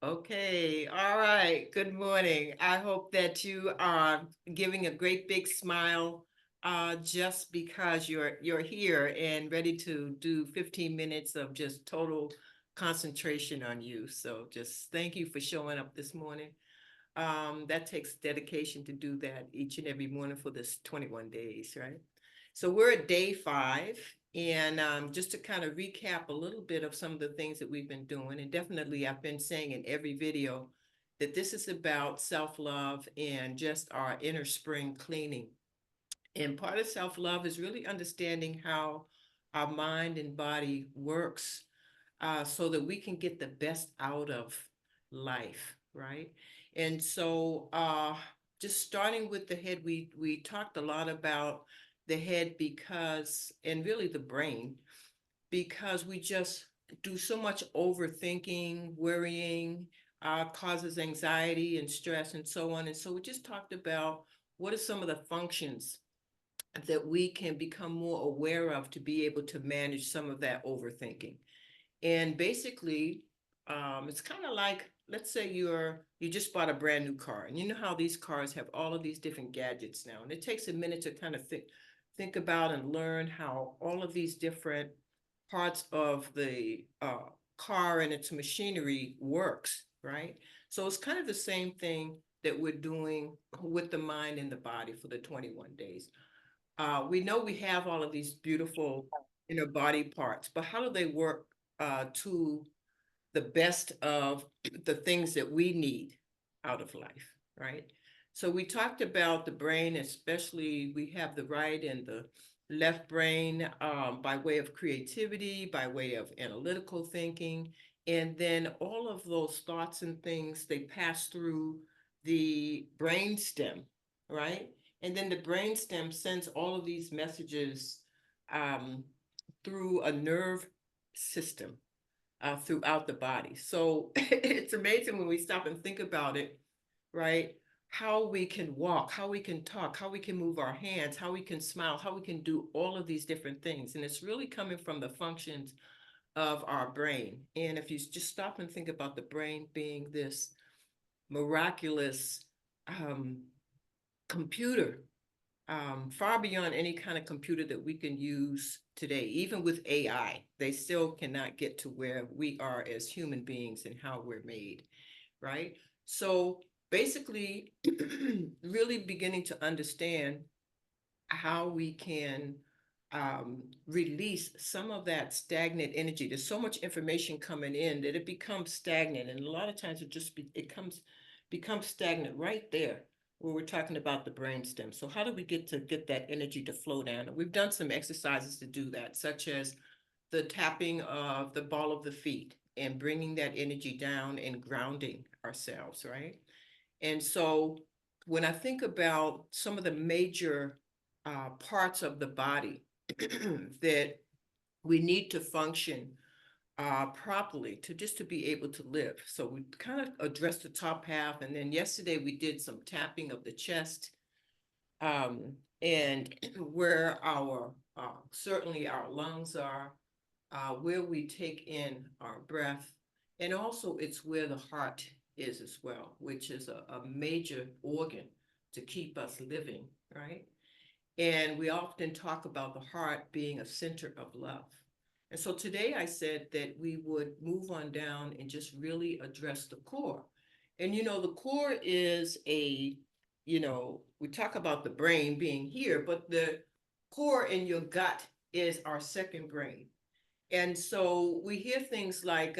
Okay, all right. Good morning. I hope that you are giving a great big smile just because you're here and ready to do 15 minutes of just total concentration on you. So just thank you for showing up this morning. That takes dedication to do that each and every morning for this 21 days, right? So we're at day 5, and just to kind of recap a little bit of some of the things that we've been doing, and definitely I've been saying in every video that this is about self-love and just our inner spring cleaning. And part of self-love is really understanding how our mind and body works so that we can get the best out of life, right? And so, just starting with the head, we talked a lot about the head because, and really the brain, because we just do so much overthinking, worrying, causes anxiety and stress and so on. And so we just talked about what are some of the functions that we can become more aware of to be able to manage some of that overthinking. And basically, it's kind of like, let's say you just bought a brand new car, and you know how these cars have all of these different gadgets now, and it takes a minute to kind of think about and learn how all of these different parts of the car and its machinery works, right? So it's kind of the same thing that we're doing with the mind and the body for the 21 days. We know we have all of these beautiful inner body parts, but how do they work to the best of the things that we need out of life, right? So we talked about the brain, especially we have the right and the left brain by way of creativity, by way of analytical thinking, and then all of those thoughts and things, they pass through the brain stem, right? And then the brain stem sends all of these messages um, through a nerve system throughout the body. So it's amazing when we stop and think about it, right? How we can walk, how we can talk, how we can move our hands, how we can smile, how we can do all of these different things. And it's really coming from the functions of our brain. And if you just stop and think about the brain being this miraculous um, computer, far beyond any kind of computer that we can use today. Even with AI, they still cannot get to where we are as human beings and how we're made, right? So basically, really beginning to understand how we can release some of that stagnant energy. There's so much information coming in that it becomes stagnant, and a lot of times it comes becomes stagnant right there where we're talking about the brainstem. So how do we get that energy to flow down? And we've done some exercises to do that, such as the tapping of the ball of the feet and bringing that energy down and grounding ourselves, right? And so when I think about some of the major parts of the body that we need to function properly to just to be able to live. So we kind of addressed the top half, and then yesterday we did some tapping of the chest and where our certainly our lungs are, where we take in our breath, and also it's where the heart is as well, which is a major organ to keep us living, right? And we often talk about the heart being a center of love. And so today I said that we would move on down and just really address the core. And the core is we talk about the brain being here, but the core in your gut is our second brain. And so we hear things like,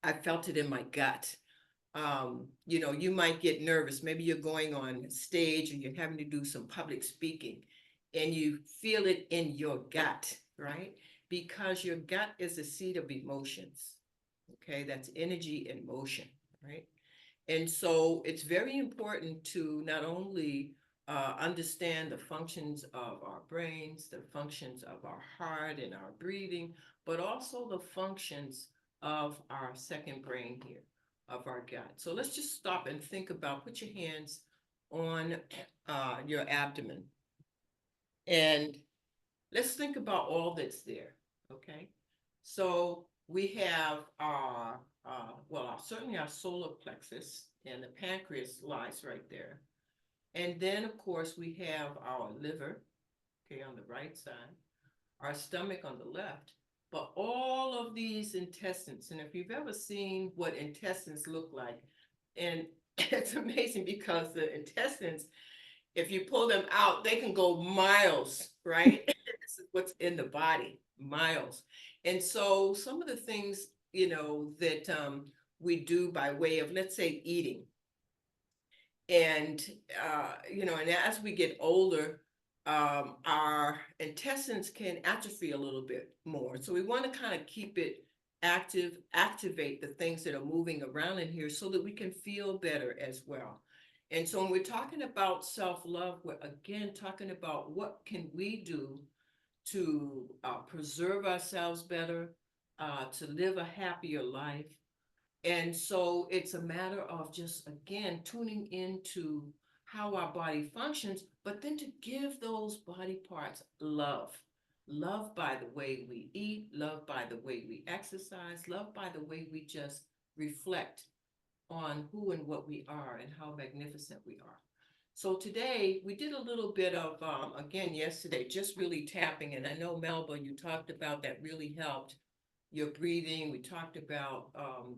I felt it in my gut. You might get nervous. Maybe you're going on stage and you're having to do some public speaking and you feel it in your gut, right? Because your gut is a seat of emotions. Okay, that's energy and motion, right? And so it's very important to not only understand the functions of our brains, the functions of our heart and our breathing, but also the functions of our second brain here, of our gut. So let's just stop and think about, put your hands on your abdomen and let's think about all that's there, okay? So we have certainly our solar plexus, and the pancreas lies right there. And then, of course, we have our liver, okay, on the right side, our stomach on the left. But all of these intestines, and if you've ever seen what intestines look like, and it's amazing because the intestines, if you pull them out, they can go miles, right? This is what's in the body, miles. And so some of the things, that we do by way of, let's say, eating. And, and as we get older, our intestines can atrophy a little bit more. So we want to kind of keep it active, activate the things that are moving around in here so that we can feel better as well. And so when we're talking about self-love, we're again talking about what can we do to preserve ourselves better, to live a happier life. And so it's a matter of just, again, tuning into how our body functions, but then to give those body parts love. Love by the way we eat, love by the way we exercise, love by the way we just reflect on who and what we are and how magnificent we are. So today we did a little bit of, again, yesterday, just really tapping. And I know, Melba, you talked about that really helped your breathing. We talked about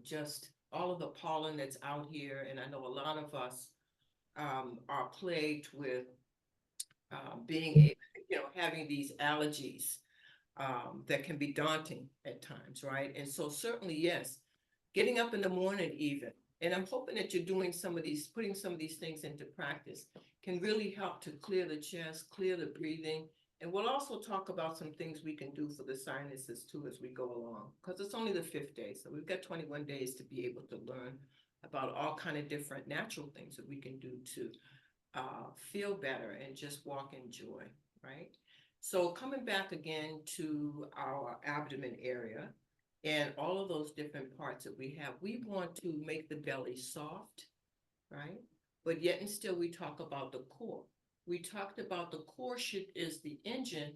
just all of the pollen that's out here. And I know a lot of us are plagued with having these allergies that can be daunting at times, right? And so certainly, yes, getting up in the morning even, and I'm hoping that you're doing putting some of these things into practice can really help to clear the chest, clear the breathing. And we'll also talk about some things we can do for the sinuses too as we go along, because it's only the 5th day. So we've got 21 days to be able to learn about all kind of different natural things that we can do to feel better and just walk in joy, right? So coming back again to our abdomen area and all of those different parts that we have, we want to make the belly soft, right? But yet and still we talk about the core. We talked about the core is the engine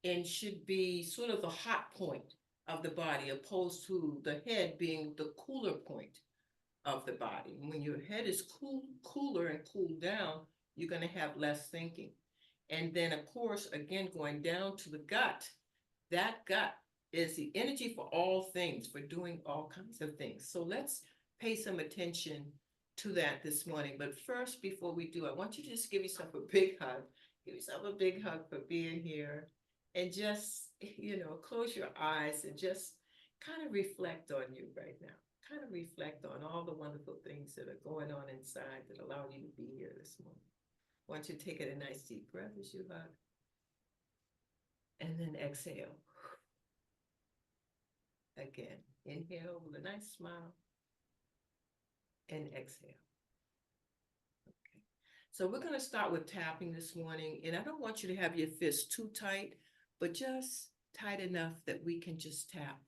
and should be sort of the hot point of the body, opposed to the head being the cooler point of the body. When your head is cooler and cooled down, you're going to have less thinking. And then, of course, again, going down to the gut, that gut is the energy for all things, for doing all kinds of things. So let's pay some attention to that this morning. But first, before we do, I want you to just give yourself a big hug. Give yourself a big hug for being here. And just, close your eyes and just kind of reflect on you right now. Kind of reflect on all the wonderful things that are going on inside that allow you to be here this morning. I want you to take a nice deep breath as you hug. And then exhale. Again, inhale with a nice smile. And exhale. Okay. So we're going to start with tapping this morning. And I don't want you to have your fists too tight, but just tight enough that we can just tap.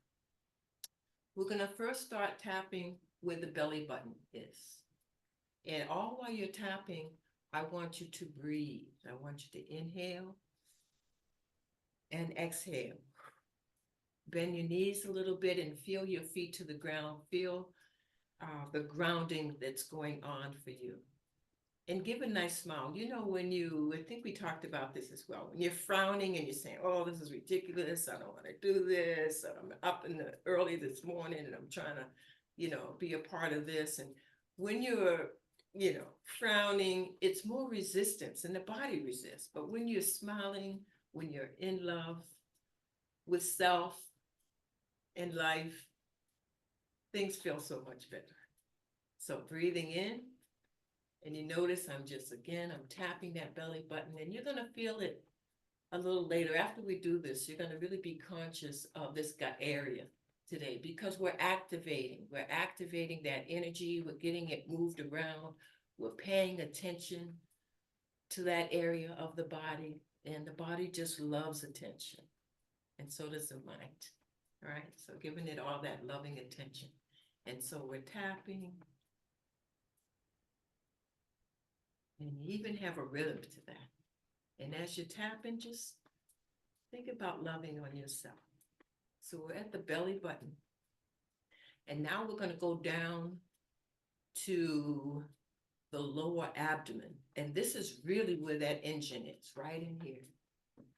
We're going to first start tapping where the belly button is. And all while you're tapping, I want you to breathe. I want you to inhale and exhale. Bend your knees a little bit and feel your feet to the ground. Feel the grounding that's going on for you. And give a nice smile. I think we talked about this as well. When you're frowning and you're saying, oh, this is ridiculous. I don't want to do this. I'm up early this morning and I'm trying to, be a part of this. And when you're, frowning, it's more resistance and the body resists. But when you're smiling, when you're in love with self and life, things feel so much better. So breathing in, and you notice I'm tapping that belly button, and you're going to feel it a little later. After we do this, you're going to really be conscious of this gut area today because we're activating that energy. We're getting it moved around. We're paying attention to that area of the body, and the body just loves attention. And so does the mind. All right. So giving it all that loving attention. And so we're tapping. And you even have a rhythm to that. And as you're tapping, just think about loving on yourself. So we're at the belly button. And now we're gonna go down to the lower abdomen. And this is really where that engine is, right in here.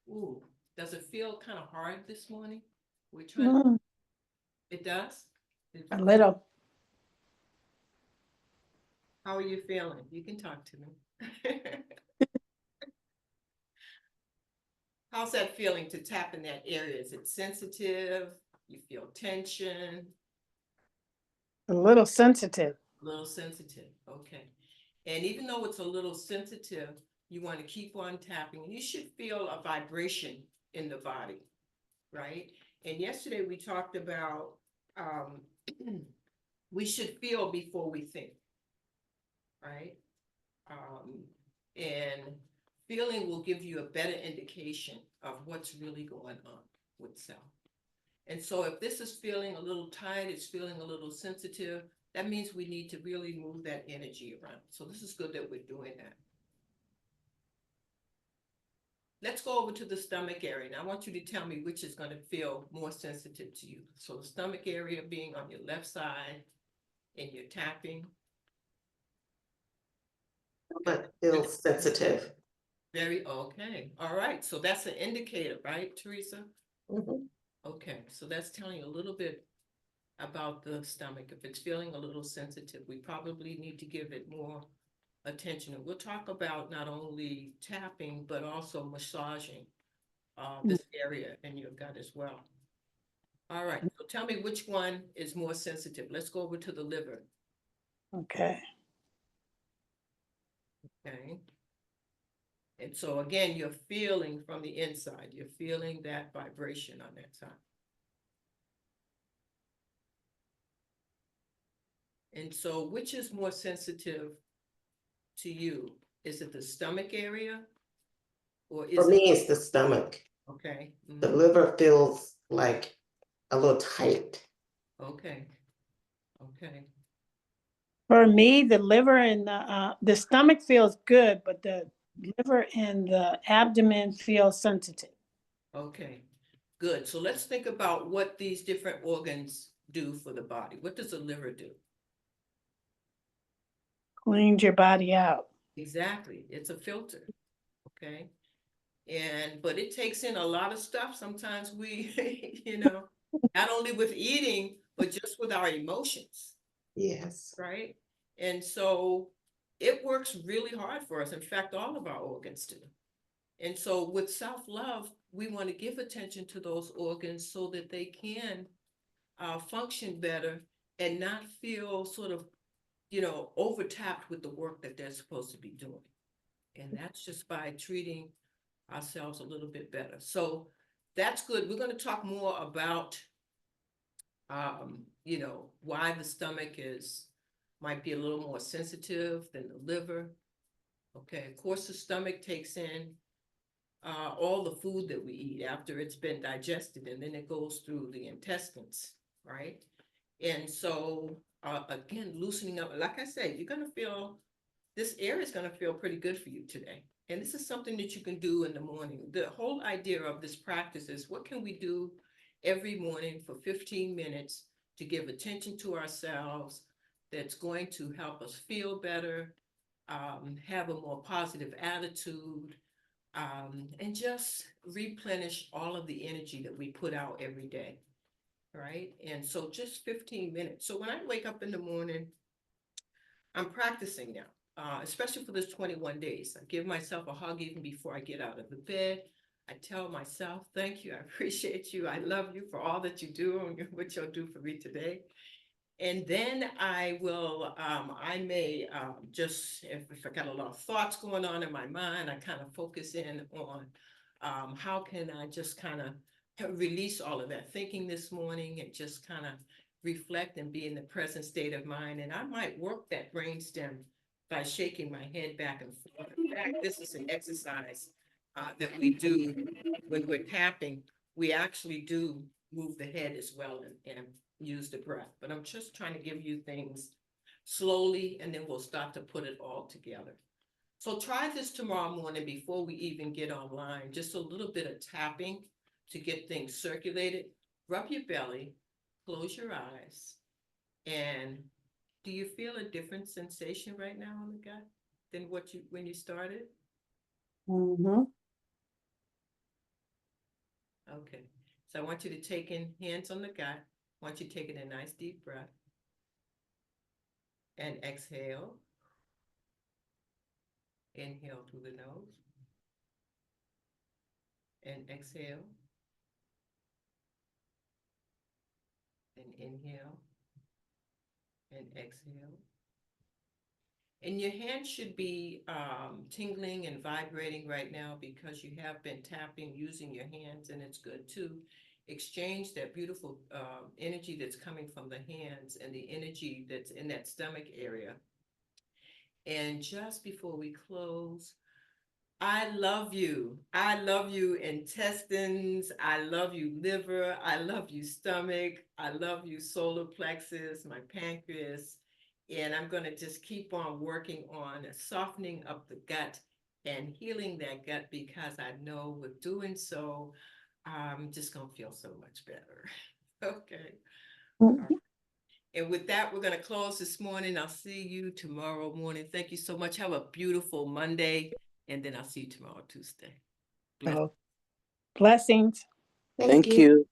Ooh, does it feel kind of hard this morning? We're trying, it does? A little. How are you feeling? You can talk to me. How's that feeling to tap in that area? Is it sensitive? You feel tension? A little sensitive. A little sensitive, okay. And even though it's a little sensitive, you want to keep on tapping. You should feel a vibration in the body, right? And yesterday we talked about we should feel before we think, right? And feeling will give you a better indication of what's really going on with self. And so if this is feeling a little tight, it's feeling a little sensitive, that means we need to really move that energy around. So this is good that we're doing that. Let's go over to the stomach area. Now I want you to tell me which is going to feel more sensitive to you. So the stomach area being on your left side and you're tapping. But feels sensitive. Very okay. All right. So that's an indicator, right, Teresa? Mhm. Okay. So that's telling you a little bit about the stomach. If it's feeling a little sensitive, we probably need to give it more attention. And we'll talk about not only tapping, but also massaging this area in your gut as well. All right, so tell me which one is more sensitive. Let's go over to the liver. Okay. Okay. And so again, you're feeling from the inside, you're feeling that vibration on that side. And so which is more sensitive to you? Is it the stomach area? Or is For me, it's the stomach. Okay. The liver feels like a little tight. Okay. Okay. For me, the liver and the stomach feels good, but the liver and the abdomen feel sensitive. Okay. Good. So let's think about what these different organs do for the body. What does the liver do? Cleans your body out. Exactly. It's a filter. Okay. But it takes in a lot of stuff. Sometimes we, not only with eating, but just with our emotions, Yes. right? And so it works really hard for us. In fact, all of our organs do. And so with self-love, we want to give attention to those organs so that they can function better and not feel sort of, overtapped with the work that they're supposed to be doing. And that's just by treating ourselves a little bit better. So that's good. We're going to talk more about, why the stomach might be a little more sensitive than the liver. Okay, of course, the stomach takes in all the food that we eat after it's been digested, and then it goes through the intestines, right? And so, again, loosening up, like I said, this area is gonna feel pretty good for you today. And this is something that you can do in the morning. The whole idea of this practice is what can we do every morning for 15 minutes to give attention to ourselves that's going to help us feel better, have a more positive attitude, and just replenish all of the energy that we put out every day, right? And so just 15 minutes. So when I wake up in the morning, I'm practicing now, especially for this 21 days. I give myself a hug even before I get out of the bed. I tell myself, thank you, I appreciate you, I love you for all that you do and what you'll do for me today. And then I will, I may just, if I got a lot of thoughts going on in my mind, I kind of focus in on how can I just kind of release all of that thinking this morning and just kind of reflect and be in the present state of mind. And I might work that brainstem by shaking my head back and forth. In fact, this is an exercise that we do when we're tapping. We actually do move the head as well and use the breath, but I'm just trying to give you things slowly and then we'll start to put it all together. So try this tomorrow morning before we even get online, just a little bit of tapping to get things circulated. Rub your belly, close your eyes, And do you feel a different sensation right now on the gut than when you started? Mhm. Okay, so I want you to take in hands on the gut. I want you taking a nice deep breath. And exhale. Inhale through the nose. And exhale. And inhale. And exhale. And your hand should be tingling and vibrating right now because you have been tapping using your hands, and it's good to exchange that beautiful energy that's coming from the hands and the energy that's in that stomach area. And just before we close, I love you. I love you intestines. I love you liver. I love you stomach. I love you solar plexus, my pancreas. And I'm going to just keep on working on softening up the gut and healing that gut because I know with doing so, I'm just going to feel so much better. Okay. And with that, we're going to close this morning. I'll see you tomorrow morning. Thank you so much. Have a beautiful Monday. And then I'll see you tomorrow, Tuesday. Bless. Blessings. Thank you. you.